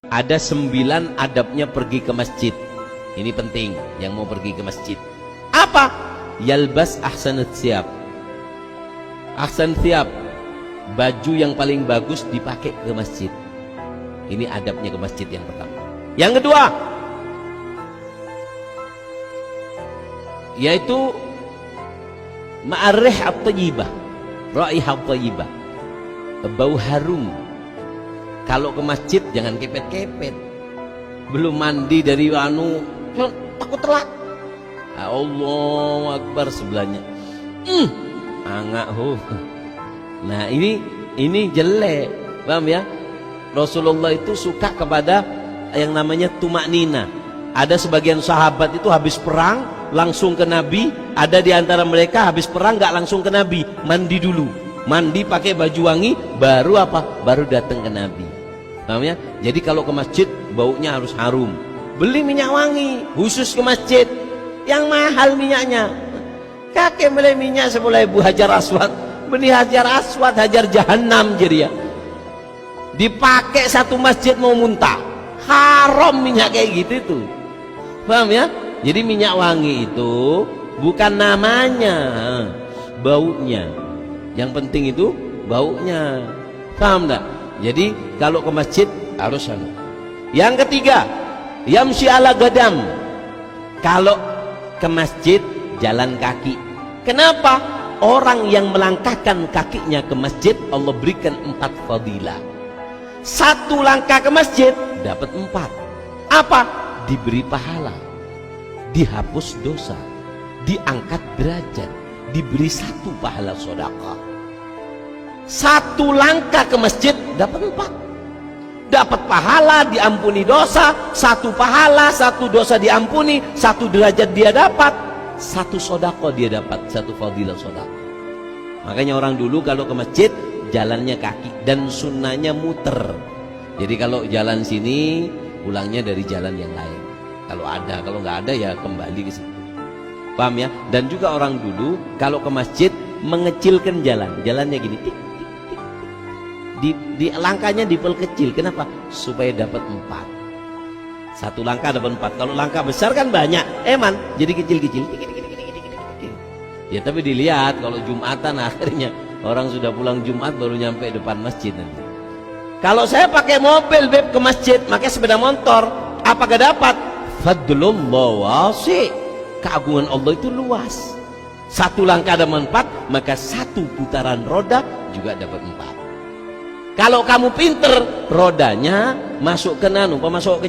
Ada 9 adabnya pergi ke masjid. Ini penting yang mau pergi ke masjid. Apa? Yalbas ahsanat siap. Ahsan siap, baju yang paling bagus dipakai ke masjid. Ini adabnya ke masjid yang pertama. Yang kedua, yaitu ma'arih at-tayyibah, raihah at-tayyibah, bau harum. Kalau ke masjid jangan kepet-kepet. Belum mandi dari takut telat. Allahu Akbar sebelahnya. Angak Nah, ini jelek. Paham ya? Rasulullah itu suka kepada yang namanya tumaknina. Ada sebagian sahabat itu habis perang langsung ke Nabi, ada di antara mereka habis perang nggak langsung ke Nabi, mandi dulu. Mandi pakai baju wangi, baru apa? Baru datang ke Nabi. Paham ya? Jadi kalau ke masjid baunya harus harum. Beli minyak wangi khusus ke masjid, yang mahal minyaknya. Kakek beli minyak 10.000 hajar aswad, beli hajar aswad, hajar jahanam jadi ya. Dipakai satu masjid mau muntah. Haram minyak kayak gitu itu. Paham ya? Jadi minyak wangi itu bukan namanya, baunya. Yang penting itu baunya. Paham enggak? Jadi kalau ke masjid harus anu. Yang ketiga, yamshi ala gadam. Kalau ke masjid jalan kaki. Kenapa? Orang yang melangkahkan kakinya ke masjid Allah berikan 4 fadilah. 1 langkah ke masjid dapat 4. Apa? Diberi pahala, dihapus dosa, diangkat derajat, diberi 1 pahala sedekah. 1 langkah ke masjid dapat 4. Dapat pahala, diampuni dosa, 1 pahala, 1 dosa diampuni, 1 derajat dia dapat, 1 sedekah dia dapat, 1 fadilah sedekah. Makanya orang dulu kalau ke masjid jalannya kaki dan sunnahnya muter. Jadi kalau jalan sini pulangnya dari jalan yang lain. Kalau ada, kalau nggak ada ya kembali ke situ. Paham ya? Dan juga orang dulu kalau ke masjid mengecilkan jalannya gini, tik, tik, tik, tik. Di langkahnya diperkecil. Kenapa? Supaya dapat 4. 1 langkah dapat 4. Kalau langkah besar kan banyak, jadi kecil-kecil. Ya tapi dilihat kalau Jumatan akhirnya orang sudah pulang Jumat baru nyampe depan masjid nanti. Kalau saya pakai mobil beb ke masjid, pakai sepeda motor, apa gak dapat? Fadlullah wasi'. Keagungan Allah itu luas. 1 langkah dapat 4, maka 1 putaran roda juga dapat 4. Kalau kamu pinter, rodanya masuk ke pemasok ke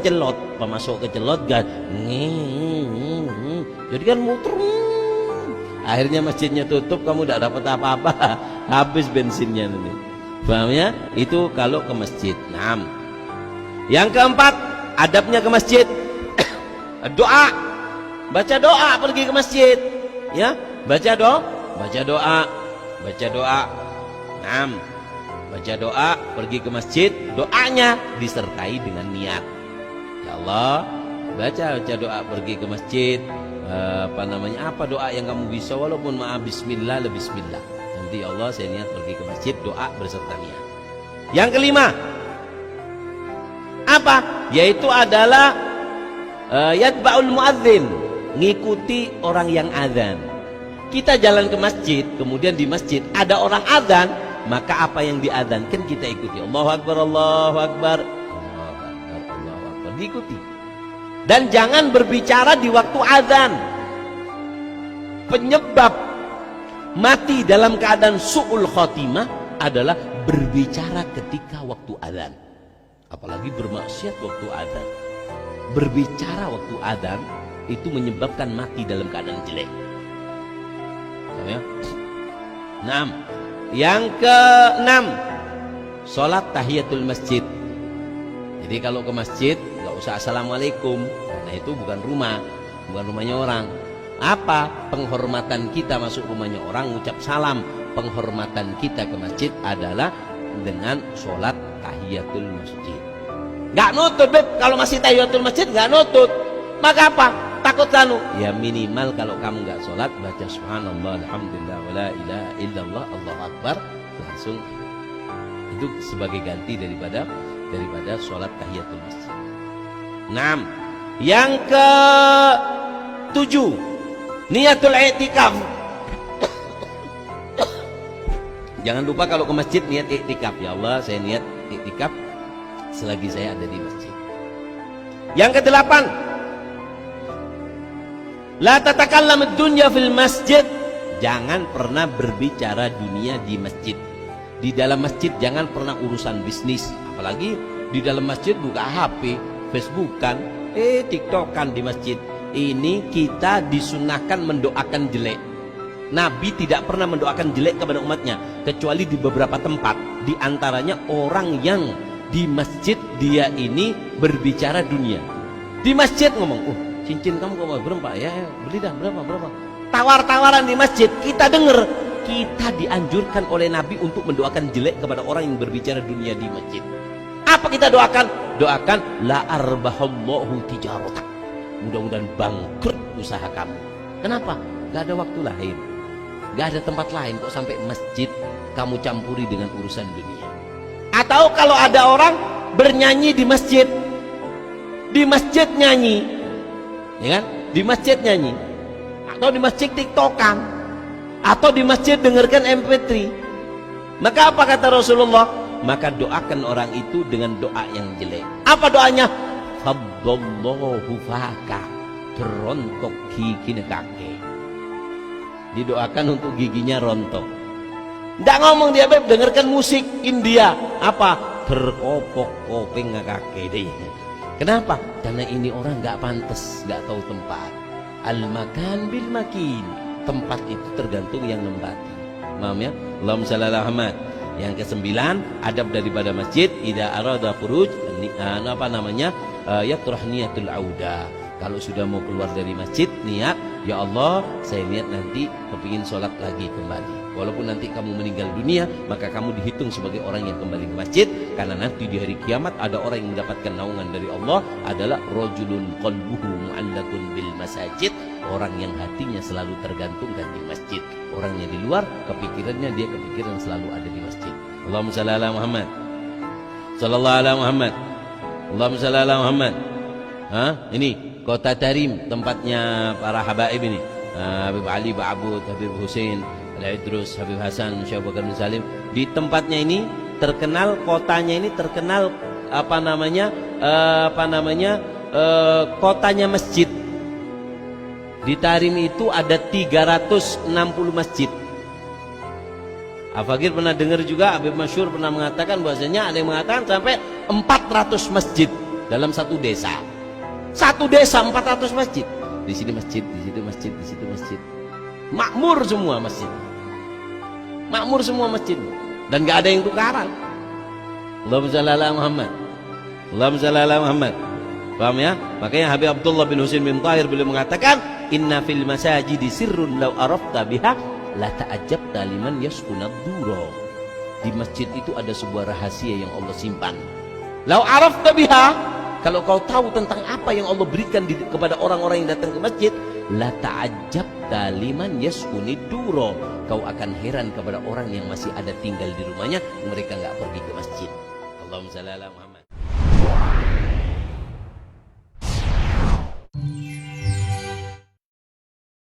celot kan. Jadi kan muter. Akhirnya masjidnya tutup, kamu tidak dapat apa-apa, habis bensinnya nanti. Paham ya? Itu kalau ke masjid. Nah, yang keempat, adabnya ke masjid. Doa, baca doa pergi ke masjid. Ya, baca doa. Nah, baca doa pergi ke masjid. Doanya disertai dengan niat. Ya Allah, baca doa pergi ke masjid. Apa doa yang kamu bisa, walaupun maaf bismillah le bismillah. Nanti Allah saya niat pergi ke masjid, doa berserta niat. Yang kelima apa? Yaitu adalah yatba'ul muadzin, ngikuti orang yang azan. Kita jalan ke masjid, kemudian di masjid ada orang azan, maka apa yang diadzankan kita ikuti. Allahu Akbar, Allahu Akbar, Allahu Akbar, Allahu Akbar, diikuti. Dan jangan berbicara di waktu azan. Penyebab mati dalam keadaan su'ul khotimah adalah berbicara ketika waktu azan. Apalagi bermaksiat waktu azan. Berbicara waktu azan itu menyebabkan mati dalam keadaan jelek. Ya. 6. Yang ke-6, sholat tahiyatul masjid. Jadi kalau ke masjid nggak usah assalamualaikum, karena itu bukan rumahnya orang. Apa? Penghormatan kita masuk rumahnya orang, ucap salam. Penghormatan kita ke masjid adalah dengan sholat tahiyatul masjid. Nggak nutut beb, kalau masih tahiyatul masjid nggak nutut. Maka apa? Takut kanu? Ya minimal kalau kamu nggak sholat baca subhanallah, alhamdulillah, wala ilaha illallah, Allahu Akbar, langsung. Itu sebagai ganti daripada daripada sholat tahiyatul masjid. 6. Yang ke 7, niatul i'tikaf. Jangan lupa kalau ke masjid niat i'tikaf. Ya Allah, saya niat i'tikaf selagi saya ada di masjid. Yang ke 8, la tatakallam ad-dunya fil masjid. Jangan pernah berbicara dunia di masjid. Di dalam masjid jangan pernah urusan bisnis, apalagi di dalam masjid buka HP, Facebookan, TikTokan di masjid. Ini kita disunahkan mendoakan jelek. Nabi tidak pernah mendoakan jelek kepada umatnya, kecuali di beberapa tempat. Di antaranya orang yang di masjid dia ini berbicara dunia. Di masjid ngomong, cincin kamu kok berapa? Ya, beli dah, berapa? Tawar-tawaran di masjid, kita dengar. Kita dianjurkan oleh Nabi untuk mendoakan jelek kepada orang yang berbicara dunia di masjid. Apa kita doakan? Doakan la arbahallahu tijarata. Mudah-mudahan bangkrut usaha kamu. Kenapa? Gak ada waktu lain, gak ada tempat lain kok sampai masjid kamu campuri dengan urusan dunia. Atau kalau ada orang bernyanyi di masjid nyanyi, ya kan? Di masjid nyanyi, atau di masjid tiktokan, atau di masjid dengarkan MP3, maka apa kata Rasulullah? Maka doakan orang itu dengan doa yang jelek. Apa doanya? Faddallahu faka, terontok gigi kaki. Didoakan untuk giginya rontok. Nggak ngomong dia, Beb, dengarkan musik India. Apa? Terkopok kopeng kaki deh. Kenapa? Karena ini orang nggak pantas, nggak tahu tempat. Al-makan bil makin. Tempat itu tergantung yang nempati. Paham ya? Allahumma shalli ala Muhammad. Yang ke-9, adab daripada masjid, idza arada khuruj, yatrah niyatul auda. Kalau sudah mau keluar dari masjid, niat, ya Allah, saya niat nanti kepingin sholat lagi kembali. Walaupun nanti kamu meninggal dunia, maka kamu dihitung sebagai orang yang kembali ke masjid. Karena nanti di hari kiamat ada orang yang mendapatkan naungan dari Allah, adalah rajulun qalbuhu mu'allaqun bil masajid. Orang yang hatinya selalu tergantungkan di masjid. Orang yang di luar, kepikirannya dia kepikiran selalu ada di masjid. Allahumma shalli ala Muhammad. Sallallahu ala Muhammad. Allahumma shalli ala Muhammad. Ini Kota Tarim, tempatnya para habaib ini. Habib Ali, Ba'abud, Habib Hussein, Al-Idrus, Habib Hasan, Syekh Bakar bin Salim. Di tempatnya ini terkenal, kotanya ini terkenal kotanya masjid. Di Tarim itu ada 360 masjid. Al-Fakir pernah dengar juga, Habib Masyur pernah mengatakan bahwasanya ada yang mengatakan sampai 400 masjid dalam satu desa. Satu desa 400 masjid. Di sini masjid, di situ masjid, di situ masjid. Makmur semua masjid. Makmur semua masjid. Dan gak ada yang tukaran. Allahumma shalli ala Muhammad. Allahumma shalli ala Muhammad. Paham ya? Makanya Habib Abdullah bin Husain bin Tahir beliau mengatakan, inna fil masajidi sirrun law arafta biha la ta'ajjabta liman yaskunad duro. Di masjid itu ada sebuah rahasia yang Allah simpan. Law arafta biha, kalau kau tahu tentang apa yang Allah berikan kepada orang-orang yang datang ke masjid, la ta'ajjabta liman yaskunid duro. Kau akan heran kepada orang yang masih ada tinggal di rumahnya, mereka enggak pergi ke masjid. Allahumma shalli ala Muhammad.